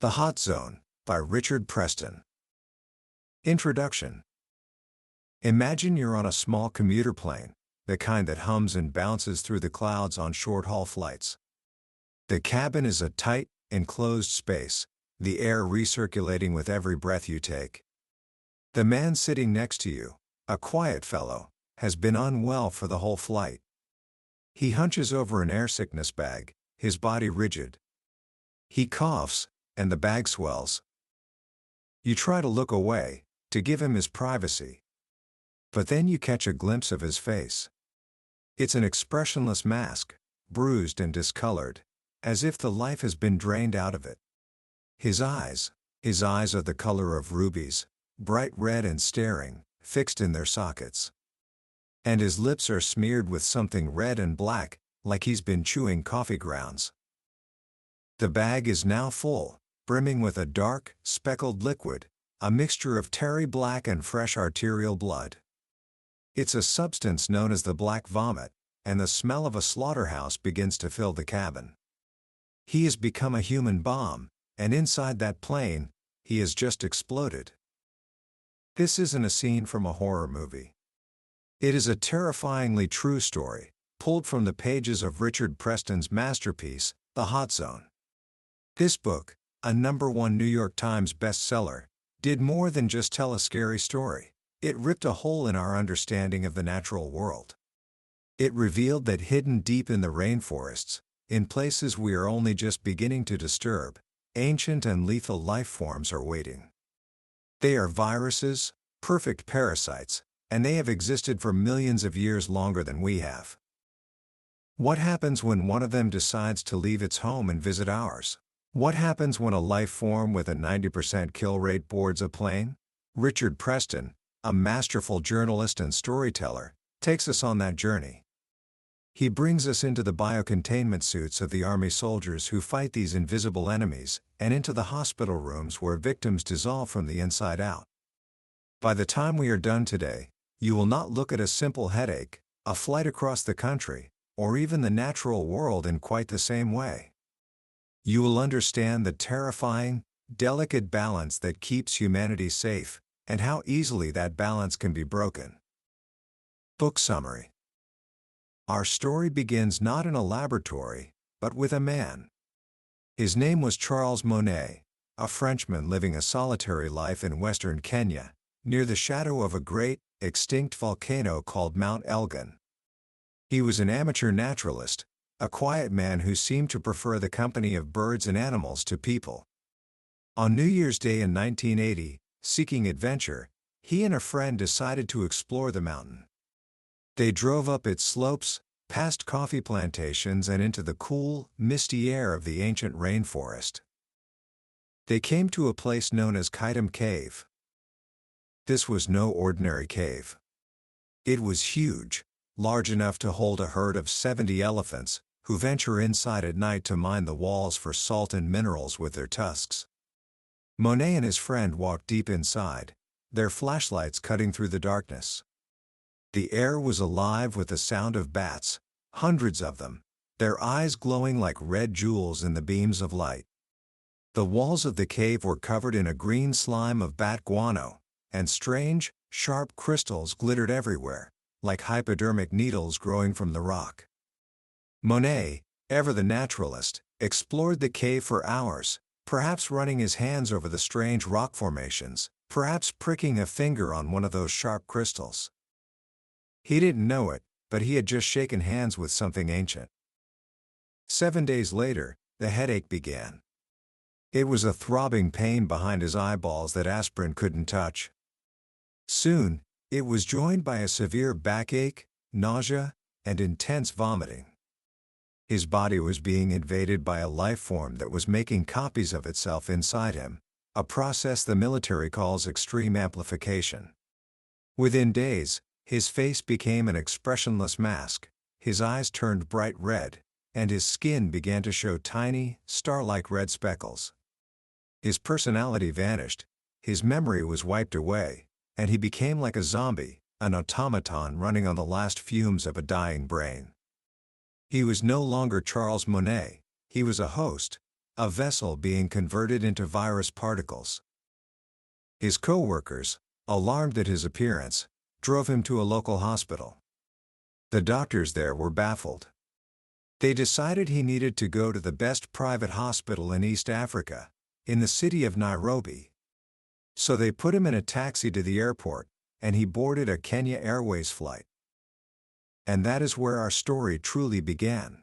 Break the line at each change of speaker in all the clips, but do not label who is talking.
The Hot Zone, by Richard Preston. Introduction. Imagine you're on a small commuter plane, the kind that hums and bounces through the clouds on short-haul flights. The cabin is a tight, enclosed space, the air recirculating with every breath you take. The man sitting next to you, a quiet fellow, has been unwell for the whole flight. He hunches over an air sickness bag, his body rigid. He coughs, and the bag swells. You try to look away, to give him his privacy. But then you catch a glimpse of his face. It's an expressionless mask, bruised and discolored, as if the life has been drained out of it. His eyes are the color of rubies, bright red and staring, fixed in their sockets. And his lips are smeared with something red and black, like he's been chewing coffee grounds. The bag is now full, brimming with a dark, speckled liquid, a mixture of terry black and fresh arterial blood. It's a substance known as the black vomit, and the smell of a slaughterhouse begins to fill the cabin. He has become a human bomb, and inside that plane, he has just exploded. This isn't a scene from a horror movie. It is a terrifyingly true story, pulled from the pages of Richard Preston's masterpiece, The Hot Zone. This book, a #1 New York Times bestseller, did more than just tell a scary story. It ripped a hole in our understanding of the natural world. It revealed that hidden deep in the rainforests, in places we are only just beginning to disturb, ancient and lethal life forms are waiting. They are viruses, perfect parasites, and they have existed for millions of years longer than we have. What happens when one of them decides to leave its home and visit ours? What happens when a life form with a 90% kill rate boards a plane? Richard Preston, a masterful journalist and storyteller, takes us on that journey. He brings us into the biocontainment suits of the army soldiers who fight these invisible enemies, and into the hospital rooms where victims dissolve from the inside out. By the time we are done today, you will not look at a simple headache, a flight across the country, or even the natural world in quite the same way. You will understand the terrifying, delicate balance that keeps humanity safe, and how easily that balance can be broken. Book summary. Our story begins not in a laboratory, but with a man. His name was Charles Monet, a Frenchman living a solitary life in western Kenya, near the shadow of a great, extinct volcano called Mount Elgon. He was an amateur naturalist, a quiet man who seemed to prefer the company of birds and animals to people. On New Year's Day in 1980, seeking adventure, he and a friend decided to explore the mountain. They drove up its slopes, past coffee plantations and into the cool, misty air of the ancient rainforest. They came to a place known as Kaitum Cave. This was no ordinary cave. It was huge, large enough to hold a herd of 70 elephants, who venture inside at night to mine the walls for salt and minerals with their tusks. Monet and his friend walked deep inside, their flashlights cutting through the darkness. The air was alive with the sound of bats, hundreds of them, their eyes glowing like red jewels in the beams of light. The walls of the cave were covered in a green slime of bat guano, and strange, sharp crystals glittered everywhere, like hypodermic needles growing from the rock. Monet, ever the naturalist, explored the cave for hours, perhaps running his hands over the strange rock formations, perhaps pricking a finger on one of those sharp crystals. He didn't know it, but he had just shaken hands with something ancient. 7 days later, the headache began. It was a throbbing pain behind his eyeballs that aspirin couldn't touch. Soon, it was joined by a severe backache, nausea, and intense vomiting. His body was being invaded by a life form that was making copies of itself inside him, a process the military calls extreme amplification. Within days, his face became an expressionless mask, his eyes turned bright red, and his skin began to show tiny, star-like red speckles. His personality vanished, his memory was wiped away, and he became like a zombie, an automaton running on the last fumes of a dying brain. He was no longer Charles Monet, he was a host, a vessel being converted into virus particles. His co-workers, alarmed at his appearance, drove him to a local hospital. The doctors there were baffled. They decided he needed to go to the best private hospital in East Africa, in the city of Nairobi. So they put him in a taxi to the airport, and he boarded a Kenya Airways flight. And that is where our story truly began.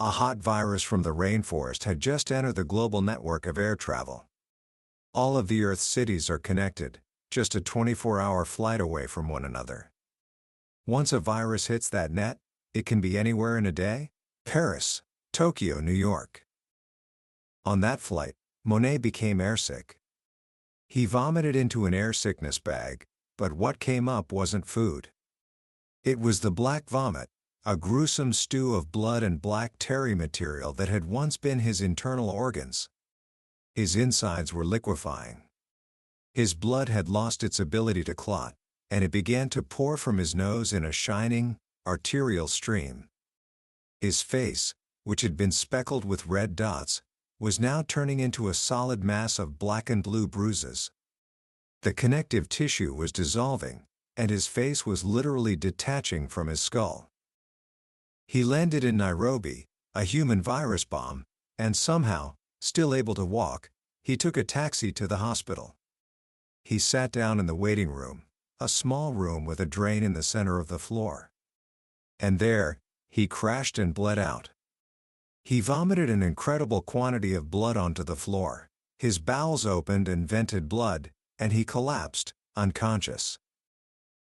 A hot virus from the rainforest had just entered the global network of air travel. All of the Earth's cities are connected, just a 24-hour flight away from one another. Once a virus hits that net, it can be anywhere in a day: Paris, Tokyo, New York. On that flight, Monet became airsick. He vomited into an air sickness bag, but what came up wasn't food. It was the black vomit, a gruesome stew of blood and black terry material that had once been his internal organs. His insides were liquefying. His blood had lost its ability to clot, and it began to pour from his nose in a shining, arterial stream. His face, which had been speckled with red dots, was now turning into a solid mass of black and blue bruises. The connective tissue was dissolving, and his face was literally detaching from his skull. He landed in Nairobi, a human virus bomb, and somehow, still able to walk, he took a taxi to the hospital. He sat down in the waiting room, a small room with a drain in the center of the floor. And there, he crashed and bled out. He vomited an incredible quantity of blood onto the floor. His bowels opened and vented blood, and he collapsed, unconscious.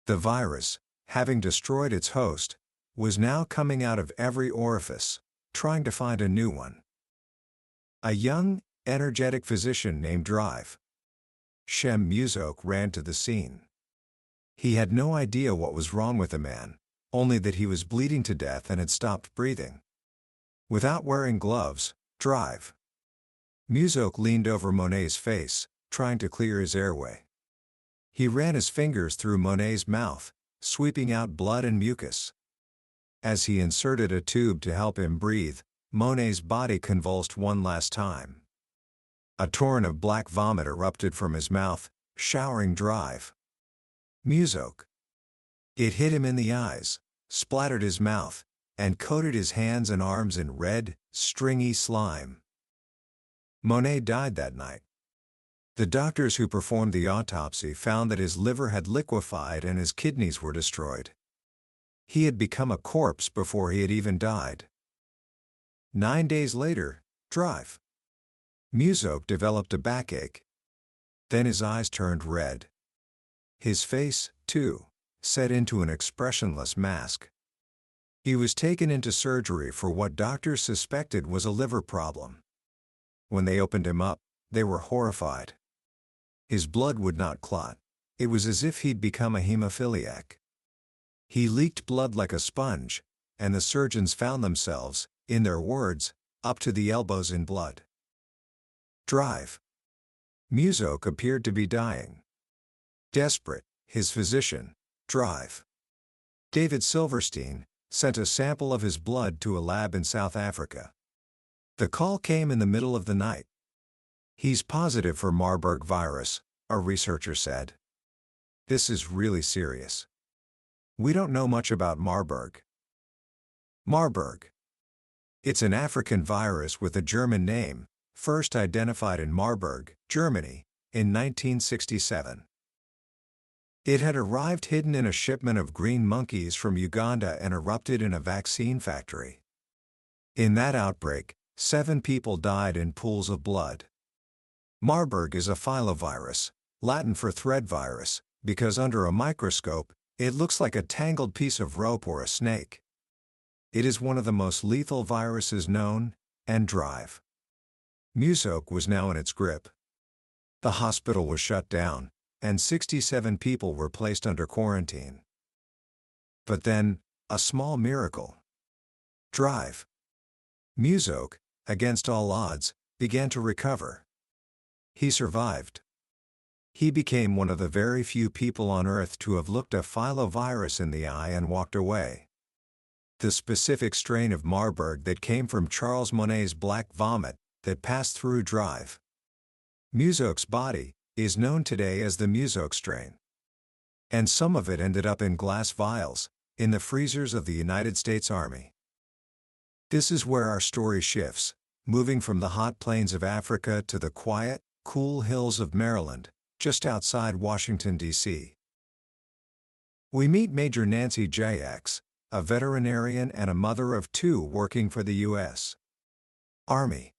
The virus, having destroyed its host, was now coming out of every orifice, trying to find a new one. A young, energetic physician named Drive Shem Muzok ran to the scene. He had no idea what was wrong with the man, only that he was bleeding to death and had stopped breathing. Without wearing gloves, Drive Muzok leaned over Monet's face, trying to clear his airway. He ran his fingers through Monet's mouth, sweeping out blood and mucus. As he inserted a tube to help him breathe, Monet's body convulsed one last time. A torrent of black vomit erupted from his mouth, showering Drive Muzok. It hit him in the eyes, splattered his mouth, and coated his hands and arms in red, stringy slime. Monet died that night. The doctors who performed the autopsy found that his liver had liquefied and his kidneys were destroyed. He had become a corpse before he had even died. 9 days later, Drive Muzok developed a backache. Then his eyes turned red. His face, too, set into an expressionless mask. He was taken into surgery for what doctors suspected was a liver problem. When they opened him up, they were horrified. His blood would not clot. It was as if he'd become a hemophiliac. He leaked blood like a sponge, and the surgeons found themselves, in their words, up to the elbows in blood. Drive Muzok appeared to be dying. Desperate, his physician, Drive David Silverstein, sent a sample of his blood to a lab in South Africa. The call came in the middle of the night. "He's positive for Marburg virus," a researcher said. "This is really serious. We don't know much about Marburg." Marburg. It's an African virus with a German name, first identified in Marburg, Germany, in 1967. It had arrived hidden in a shipment of green monkeys from Uganda and erupted in a vaccine factory. In that outbreak, 7 people died in pools of blood. Marburg is a filovirus, Latin for thread virus, because under a microscope, it looks like a tangled piece of rope or a snake. It is one of the most lethal viruses known, and Drive Muzok was now in its grip. The hospital was shut down, and 67 people were placed under quarantine. But then, a small miracle. Drive Muzok, against all odds, began to recover. He survived. He became one of the very few people on Earth to have looked a filovirus in the eye and walked away. The specific strain of Marburg that came from Charles Monet's black vomit, that pass-through drive. Musox's body is known today as the Musox strain. And some of it ended up in glass vials, in the freezers of the United States Army. This is where our story shifts, moving from the hot plains of Africa to the quiet, cool hills of Maryland, just outside Washington, D.C. We meet Major Nancy J.X., a veterinarian and a mother of two working for the U.S. Army.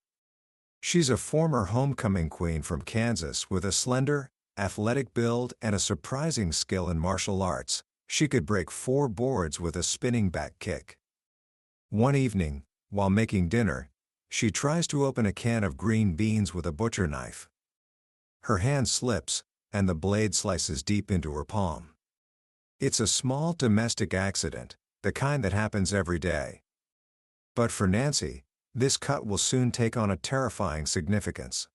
She's a former homecoming queen from Kansas with a slender, athletic build and a surprising skill in martial arts. She could break 4 boards with a spinning back kick. One evening, while making dinner, she tries to open a can of green beans with a butcher knife. Her hand slips, and the blade slices deep into her palm. It's a small domestic accident, the kind that happens every day. But for Nancy, this cut will soon take on a terrifying significance.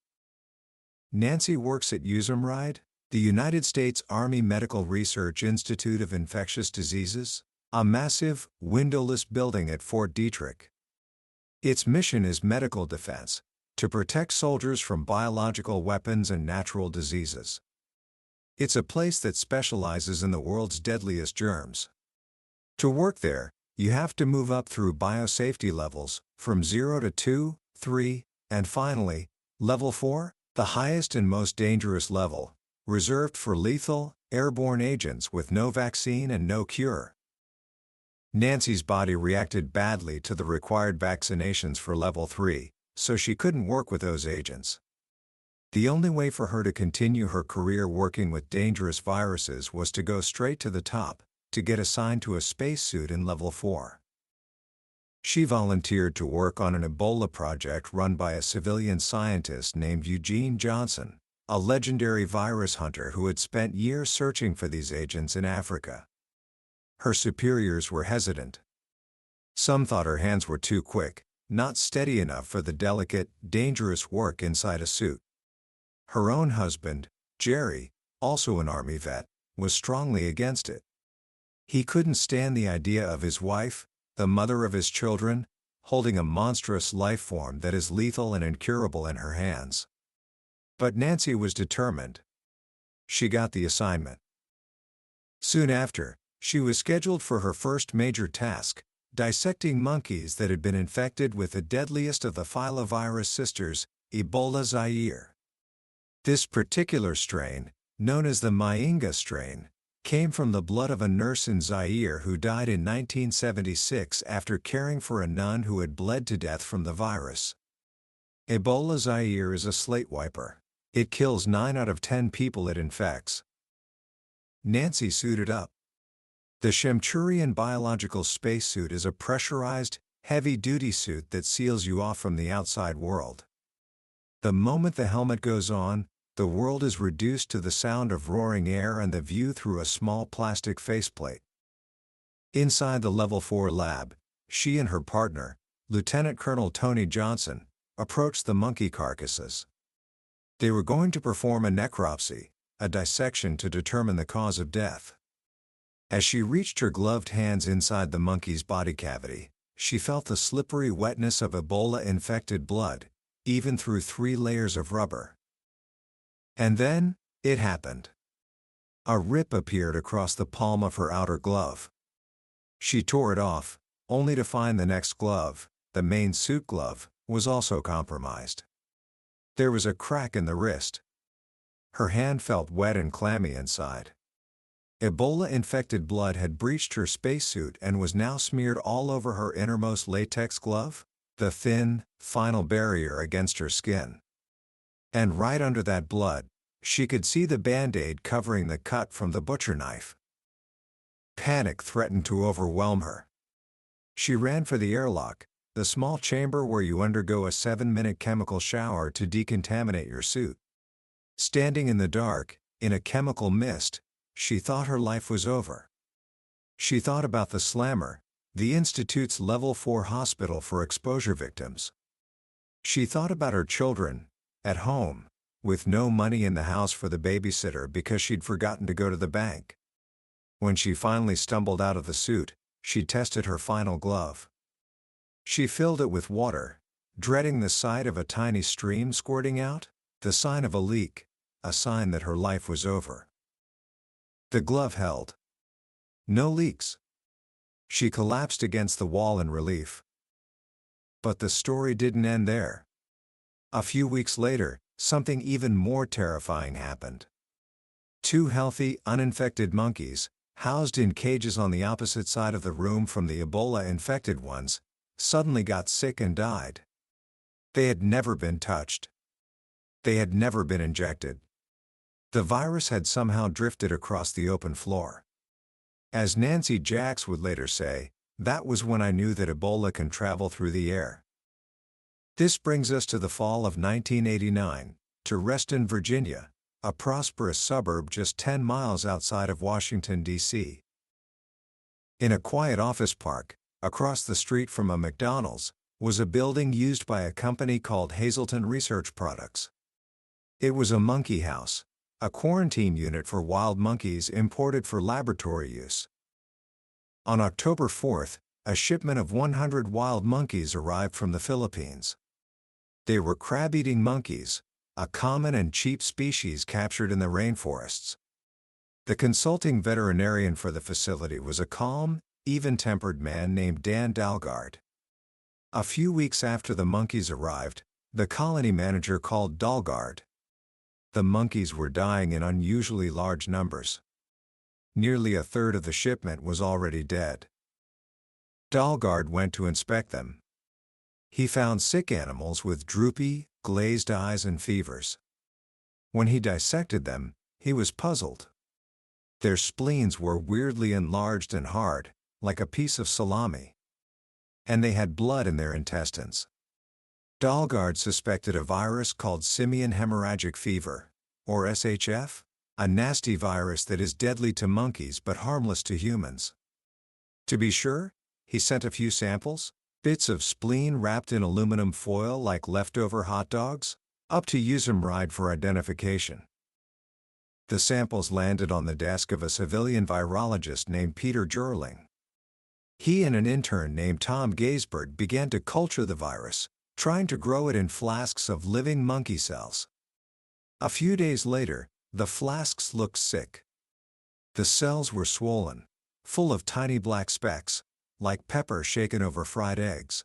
Nancy works at USAMRIID, the United States Army Medical Research Institute of Infectious Diseases, a massive, windowless building at Fort Detrick. Its mission is medical defense, to protect soldiers from biological weapons and natural diseases. It's a place that specializes in the world's deadliest germs. To work there, you have to move up through biosafety levels, from 0 to 2, 3, and finally, level 4, the highest and most dangerous level, reserved for lethal, airborne agents with no vaccine and no cure. Nancy's body reacted badly to the required vaccinations for level 3, so she couldn't work with those agents. The only way for her to continue her career working with dangerous viruses was to go straight to the top, to get assigned to a spacesuit in level 4. She volunteered to work on an Ebola project run by a civilian scientist named Eugene Johnson, a legendary virus hunter who had spent years searching for these agents in Africa. Her superiors were hesitant. Some thought her hands were too quick, not steady enough for the delicate, dangerous work inside a suit. Her own husband, Jerry, also an Army vet, was strongly against it. He couldn't stand the idea of his wife, the mother of his children, holding a monstrous life form that is lethal and incurable in her hands. But Nancy was determined. She got the assignment. Soon after, she was scheduled for her first major task, dissecting monkeys that had been infected with the deadliest of the filovirus sisters, Ebola Zaire. This particular strain, known as the Muyinga strain, came from the blood of a nurse in Zaire who died in 1976 after caring for a nun who had bled to death from the virus. Ebola Zaire is a slate wiper. It kills 9 out of 10 people it infects. Nancy suited up. The Chemturian biological spacesuit is a pressurized, heavy-duty suit that seals you off from the outside world. The moment the helmet goes on, the world is reduced to the sound of roaring air and the view through a small plastic faceplate. Inside the Level 4 lab, she and her partner, Lieutenant Colonel Tony Johnson, approached the monkey carcasses. They were going to perform a necropsy, a dissection to determine the cause of death. As she reached her gloved hands inside the monkey's body cavity, she felt the slippery wetness of Ebola-infected blood, even through 3 layers of rubber. And then, it happened. A rip appeared across the palm of her outer glove. She tore it off, only to find the next glove, the main suit glove, was also compromised. There was a crack in the wrist. Her hand felt wet and clammy inside. Ebola-infected blood had breached her spacesuit and was now smeared all over her innermost latex glove, the thin, final barrier against her skin. And right under that blood, she could see the Band-Aid covering the cut from the butcher knife. Panic threatened to overwhelm her. She ran for the airlock, the small chamber where you undergo a 7-minute chemical shower to decontaminate your suit. Standing in the dark, in a chemical mist, she thought her life was over. She thought about the Slammer, the Institute's Level 4 hospital for exposure victims. She thought about her children, at home, with no money in the house for the babysitter because she'd forgotten to go to the bank. When she finally stumbled out of the suit, she tested her final glove. She filled it with water, dreading the sight of a tiny stream squirting out, the sign of a leak, a sign that her life was over. The glove held. No leaks. She collapsed against the wall in relief. But the story didn't end there. A few weeks later, something even more terrifying happened. Two healthy, uninfected monkeys, housed in cages on the opposite side of the room from the Ebola-infected ones, suddenly got sick and died. They had never been touched. They had never been injected. The virus had somehow drifted across the open floor. As Nancy Jacks would later say, "That was when I knew that Ebola can travel through the air." This brings us to the fall of 1989, to Reston, Virginia, a prosperous suburb just 10 miles outside of Washington, D.C. In a quiet office park, across the street from a McDonald's, was a building used by a company called Hazelton Research Products. It was a monkey house, a quarantine unit for wild monkeys imported for laboratory use. On October 4th, a shipment of 100 wild monkeys arrived from the Philippines. They were crab-eating monkeys, a common and cheap species captured in the rainforests. The consulting veterinarian for the facility was a calm, even-tempered man named Dan Dalgard. A few weeks after the monkeys arrived, the colony manager called Dalgard. The monkeys were dying in unusually large numbers. Nearly a third of the shipment was already dead. Dalgard went to inspect them. He found sick animals with droopy, glazed eyes and fevers. When he dissected them, he was puzzled. Their spleens were weirdly enlarged and hard, like a piece of salami. And they had blood in their intestines. Dalgard suspected a virus called simian hemorrhagic fever, or SHF, a nasty virus that is deadly to monkeys but harmless to humans. To be sure, he sent a few samples, bits of spleen wrapped in aluminum foil like leftover hot dogs, up to USAMRIID for identification. The samples landed on the desk of a civilian virologist named Peter Gerling. He and an intern named Tom Gaisbert began to culture the virus, trying to grow it in flasks of living monkey cells. A few days later, the flasks looked sick. The cells were swollen, full of tiny black specks, like pepper shaken over fried eggs.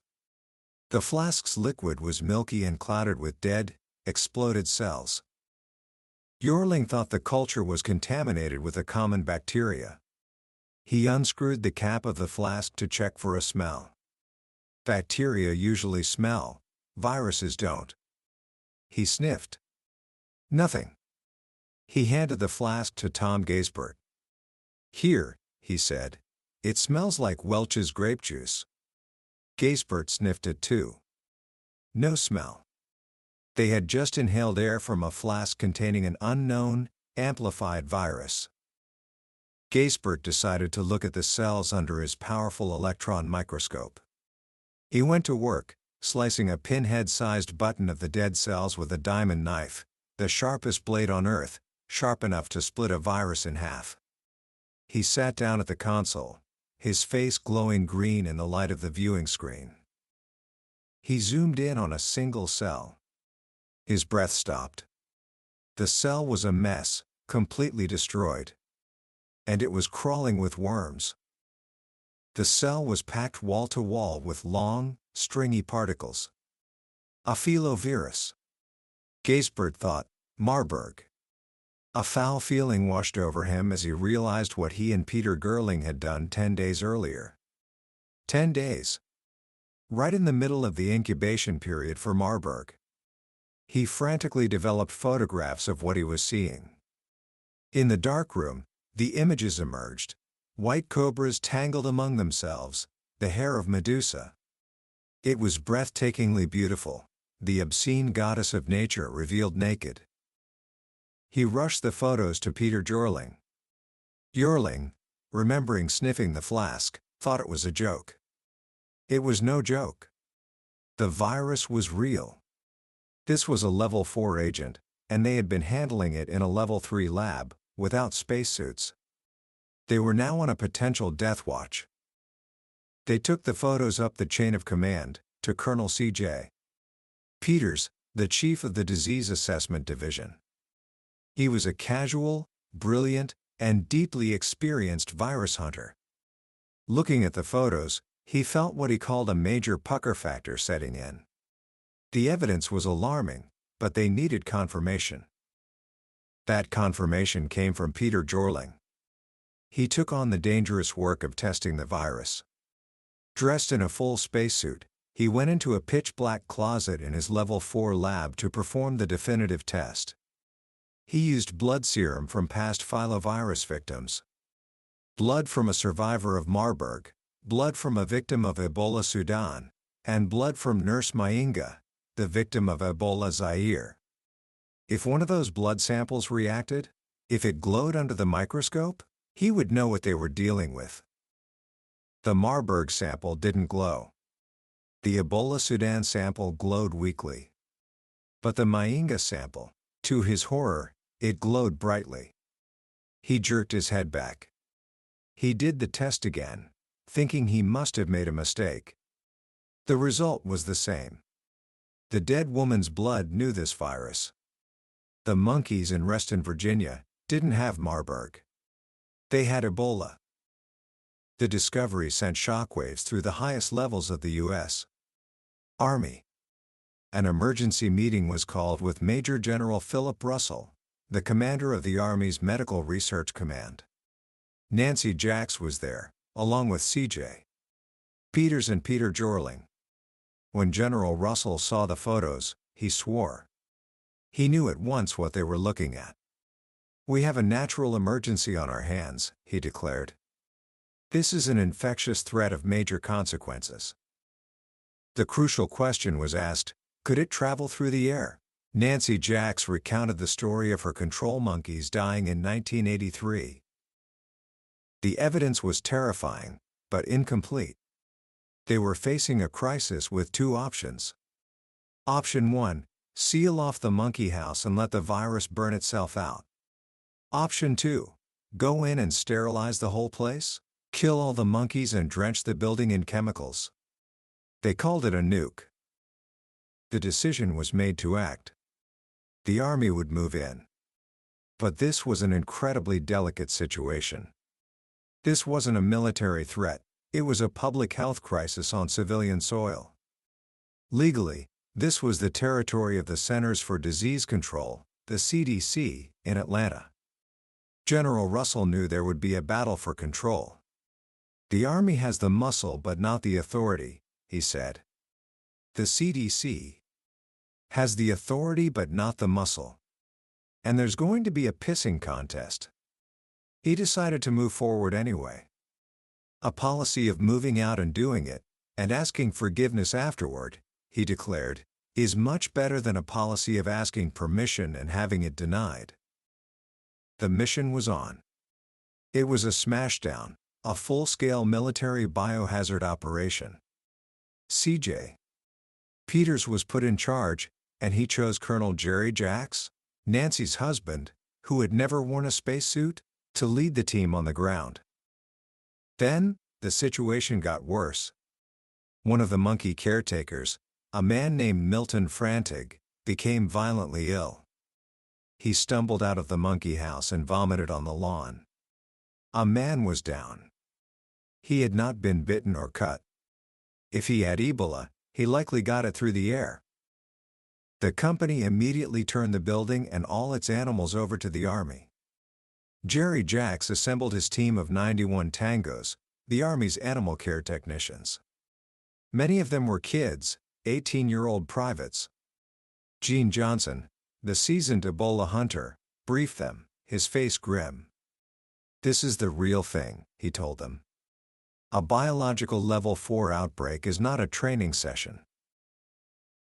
The flask's liquid was milky and clouded with dead, exploded cells. Jorling thought the culture was contaminated with a common bacteria. He unscrewed the cap of the flask to check for a smell. Bacteria usually smell, viruses don't. He sniffed. Nothing. He handed the flask to Tom Gaisbert. "Here," he said. "It smells like Welch's grape juice." Gaisbert sniffed it too. No smell. They had just inhaled air from a flask containing an unknown, amplified virus. Gaisbert decided to look at the cells under his powerful electron microscope. He went to work, slicing a pinhead-sized button of the dead cells with a diamond knife, the sharpest blade on Earth, sharp enough to split a virus in half. He sat down at the console, his face glowing green in the light of the viewing screen. He zoomed in on a single cell. His breath stopped. The cell was a mess, completely destroyed. And it was crawling with worms. The cell was packed wall to wall with long, stringy particles. A filovirus. Gaisbert thought, Marburg. A foul feeling washed over him as he realized what he and Peter Gerling had done 10 days earlier. 10 days. Right in the middle of the incubation period for Marburg. He frantically developed photographs of what he was seeing. In the darkroom, the images emerged. White cobras tangled among themselves, the hair of Medusa. It was breathtakingly beautiful, the obscene goddess of nature revealed naked. He rushed the photos to Peter Gerling. Gerling, remembering sniffing the flask, thought it was a joke. It was no joke. The virus was real. This was a level 4 agent, and they had been handling it in a level 3 lab, without spacesuits. They were now on a potential death watch. They took the photos up the chain of command, to Colonel C.J. Peters, the chief of the Disease Assessment Division. He was a casual, brilliant, and deeply experienced virus hunter. Looking at the photos, he felt what he called a major pucker factor setting in. The evidence was alarming, but they needed confirmation. That confirmation came from Peter Jorling. He took on the dangerous work of testing the virus. Dressed in a full spacesuit, he went into a pitch-black closet in his Level 4 lab to perform the definitive test. He used blood serum from past filovirus victims. Blood from a survivor of Marburg, blood from a victim of Ebola Sudan, and blood from Nurse Mainga, the victim of Ebola Zaire. If one of those blood samples reacted, if it glowed under the microscope, he would know what they were dealing with. The Marburg sample didn't glow. The Ebola Sudan sample glowed weakly. But the Mainga sample, to his horror, it glowed brightly. He jerked his head back. He did the test again, thinking he must have made a mistake. The result was the same. The dead woman's blood knew this virus. The monkeys in Reston, Virginia, didn't have Marburg. They had Ebola. The discovery sent shockwaves through the highest levels of the U.S. Army. An emergency meeting was called with Major General Philip Russell, the commander of the Army's Medical Research Command. Nancy Jacks was there, along with C.J. Peters and Peter Jorling. When General Russell saw the photos, he swore. He knew at once what they were looking at. "We have a natural emergency on our hands," he declared. "This is an infectious threat of major consequences." The crucial question was asked, could it travel through the air? Nancy Jacks recounted the story of her control monkeys dying in 1983. The evidence was terrifying, but incomplete. They were facing a crisis with two options. Option 1, seal off the monkey house and let the virus burn itself out. Option 2, go in and sterilize the whole place, kill all the monkeys and drench the building in chemicals. They called it a nuke. The decision was made to act. The Army would move in. But this was an incredibly delicate situation. This wasn't a military threat, it was a public health crisis on civilian soil. Legally, this was the territory of the Centers for Disease Control, the CDC, in Atlanta. General Russell knew there would be a battle for control. "The Army has the muscle but not the authority," he said. "The CDC has the authority but not the muscle. And there's going to be a pissing contest." He decided to move forward anyway. "A policy of moving out and doing it, and asking forgiveness afterward," he declared, "is much better than a policy of asking permission and having it denied." The mission was on. It was a smashdown, a full-scale military biohazard operation. C.J. Peters was put in charge, and he chose Colonel Jerry Jacks, Nancy's husband, who had never worn a spacesuit, to lead the team on the ground. Then, the situation got worse. One of the monkey caretakers, a man named Milton Frantig, became violently ill. He stumbled out of the monkey house and vomited on the lawn. A man was down. He had not been bitten or cut. If he had Ebola, he likely got it through the air. The company immediately turned the building and all its animals over to the Army. Jerry Jacks assembled his team of 91 tangos, the Army's animal care technicians. Many of them were kids, 18-year-old privates. Gene Johnson, the seasoned Ebola hunter, briefed them, his face grim. "This is the real thing," he told them. "A biological level 4 outbreak is not a training session."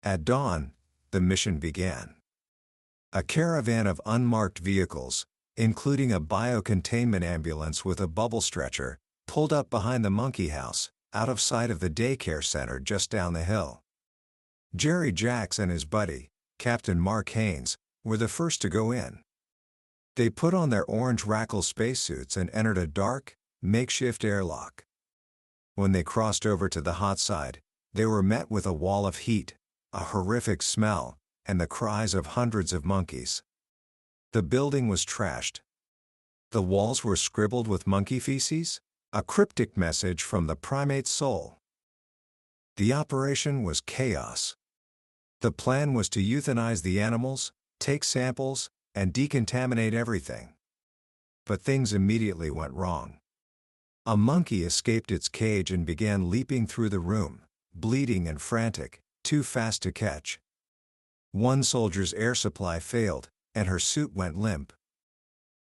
At dawn, the mission began. A caravan of unmarked vehicles, including a biocontainment ambulance with a bubble stretcher, pulled up behind the monkey house, out of sight of the daycare center just down the hill. Jerry Jacks and his buddy, Captain Mark Haynes, were the first to go in. They put on their orange Rackle spacesuits and entered a dark, makeshift airlock. When they crossed over to the hot side, they were met with a wall of heat, a horrific smell, and the cries of hundreds of monkeys. The building was trashed. The walls were scribbled with monkey feces, a cryptic message from the primate's soul. The operation was chaos. The plan was to euthanize the animals, take samples, and decontaminate everything. But things immediately went wrong. A monkey escaped its cage and began leaping through the room, bleeding and frantic, too fast to catch. One soldier's air supply failed, and her suit went limp.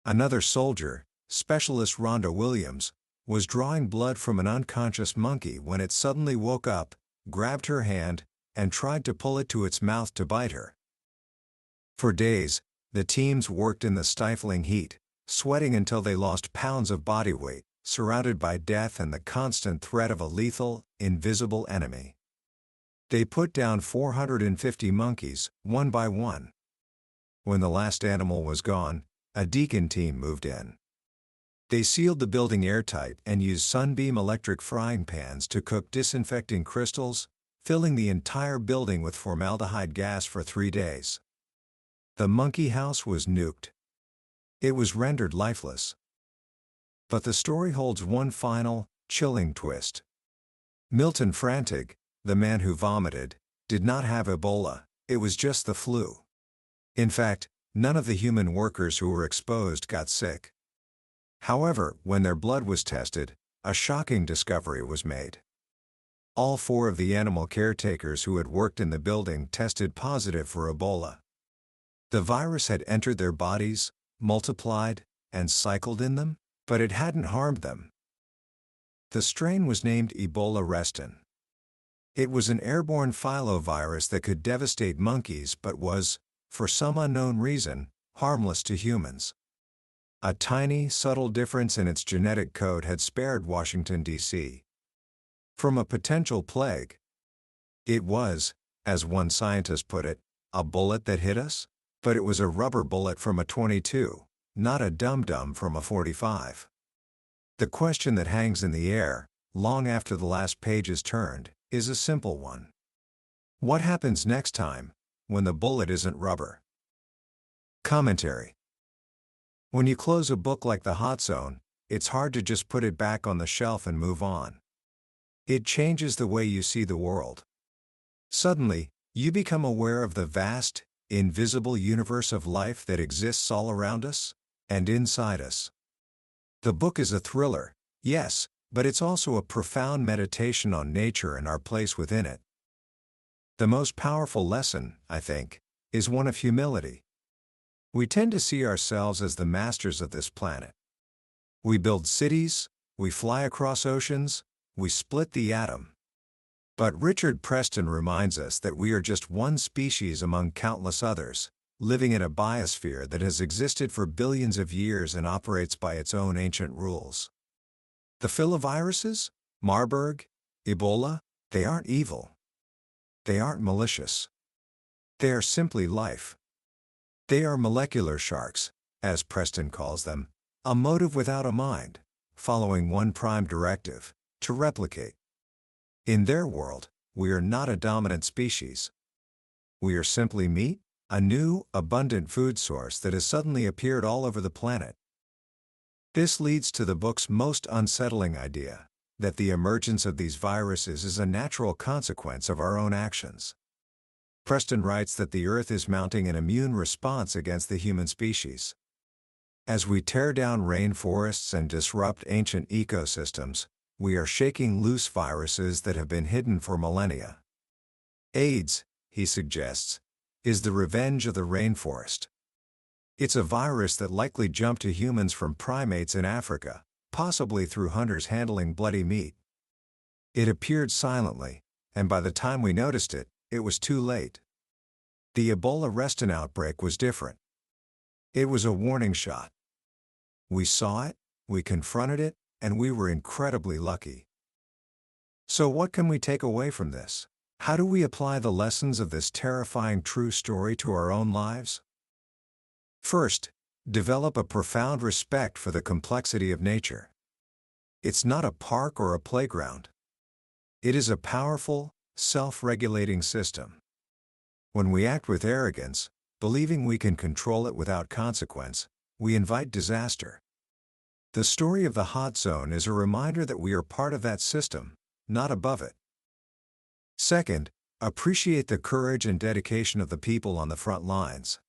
Another soldier, Specialist Rhonda Williams, was drawing blood from an unconscious monkey when it suddenly woke up, grabbed her hand, and tried to pull it to its mouth to bite her. For days, the teams worked in the stifling heat, sweating until they lost pounds of body weight, surrounded by death and the constant threat of a lethal, invisible enemy. They put down 450 monkeys, one by one. When the last animal was gone, a decon team moved in. They sealed the building airtight and used sunbeam electric frying pans to cook disinfecting crystals, filling the entire building with formaldehyde gas for 3 days. The monkey house was nuked. It was rendered lifeless. But the story holds one final, chilling twist. Milton Frantig, the man who vomited, did not have Ebola, it was just the flu. In fact, none of the human workers who were exposed got sick. However, when their blood was tested, a shocking discovery was made. All 4 of the animal caretakers who had worked in the building tested positive for Ebola. The virus had entered their bodies, multiplied, and cycled in them, but it hadn't harmed them. The strain was named Ebola Reston. It was an airborne filovirus that could devastate monkeys but was, for some unknown reason, harmless to humans. A tiny, subtle difference in its genetic code had spared Washington, D.C. from a potential plague. It was, as one scientist put it, a bullet that hit us, but it was a rubber bullet from a .22, not a dum-dum from a .45. The question that hangs in the air, long after the last page is turned, is a simple one. What happens next time, when the bullet isn't rubber? Commentary. When you close a book like The Hot Zone, it's hard to just put it back on the shelf and move on. It changes the way you see the world. Suddenly, you become aware of the vast, invisible universe of life that exists all around us, and inside us. The book is a thriller, yes, but it's also a profound meditation on nature and our place within it. The most powerful lesson, I think, is one of humility. We tend to see ourselves as the masters of this planet. We build cities, we fly across oceans, we split the atom. But Richard Preston reminds us that we are just one species among countless others, living in a biosphere that has existed for billions of years and operates by its own ancient rules. The filoviruses, Marburg, Ebola, they aren't evil. They aren't malicious. They are simply life. They are molecular sharks, as Preston calls them, a motive without a mind, following one prime directive, to replicate. In their world, we are not a dominant species. We are simply meat, a new, abundant food source that has suddenly appeared all over the planet. This leads to the book's most unsettling idea, that the emergence of these viruses is a natural consequence of our own actions. Preston writes that the Earth is mounting an immune response against the human species. As we tear down rainforests and disrupt ancient ecosystems, we are shaking loose viruses that have been hidden for millennia. AIDS, he suggests, is the revenge of the rainforest. It's a virus that likely jumped to humans from primates in Africa, possibly through hunters handling bloody meat. It appeared silently, and by the time we noticed it, it was too late. The Ebola Reston outbreak was different. It was a warning shot. We saw it, we confronted it, and we were incredibly lucky. So what can we take away from this? How do we apply the lessons of this terrifying true story to our own lives? First, develop a profound respect for the complexity of nature. It's not a park or a playground. It is a powerful, self-regulating system. When we act with arrogance, believing we can control it without consequence, we invite disaster. The story of the hot zone is a reminder that we are part of that system, not above it. Second, appreciate the courage and dedication of the people on the front lines.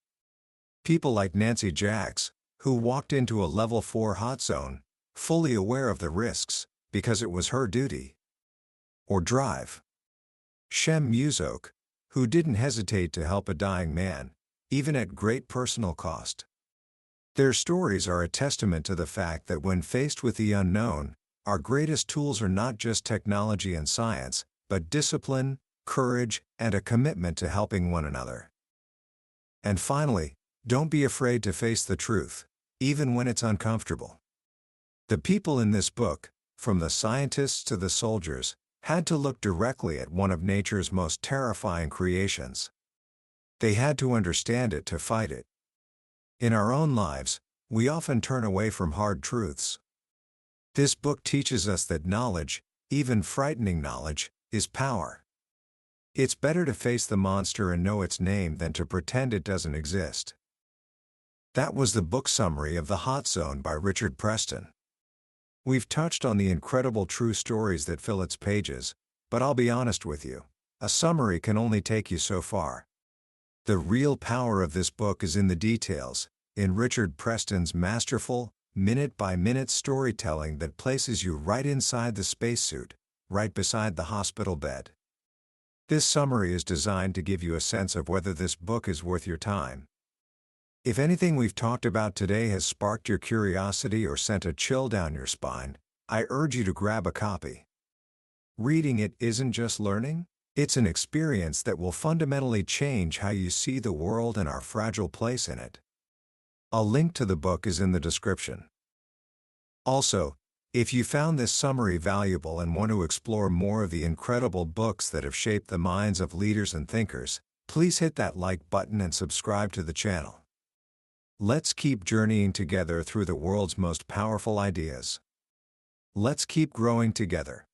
People like Nancy Jacks, who walked into a level 4 hot zone, fully aware of the risks, because it was her duty. Or Drive. Shem Muzok, who didn't hesitate to help a dying man, even at great personal cost. Their stories are a testament to the fact that when faced with the unknown, our greatest tools are not just technology and science, but discipline, courage, and a commitment to helping one another. And finally, don't be afraid to face the truth, even when it's uncomfortable. The people in this book, from the scientists to the soldiers, had to look directly at one of nature's most terrifying creations. They had to understand it to fight it. In our own lives, we often turn away from hard truths. This book teaches us that knowledge, even frightening knowledge, is power. It's better to face the monster and know its name than to pretend it doesn't exist. That was the book summary of The Hot Zone by Richard Preston. We've touched on the incredible true stories that fill its pages, but I'll be honest with you, a summary can only take you so far. The real power of this book is in the details, in Richard Preston's masterful, minute-by-minute storytelling that places you right inside the spacesuit, right beside the hospital bed. This summary is designed to give you a sense of whether this book is worth your time. If anything we've talked about today has sparked your curiosity or sent a chill down your spine, I urge you to grab a copy. Reading it isn't just learning, it's an experience that will fundamentally change how you see the world and our fragile place in it. A link to the book is in the description. Also, if you found this summary valuable and want to explore more of the incredible books that have shaped the minds of leaders and thinkers, please hit that like button and subscribe to the channel. Let's keep journeying together through the world's most powerful ideas. Let's keep growing together.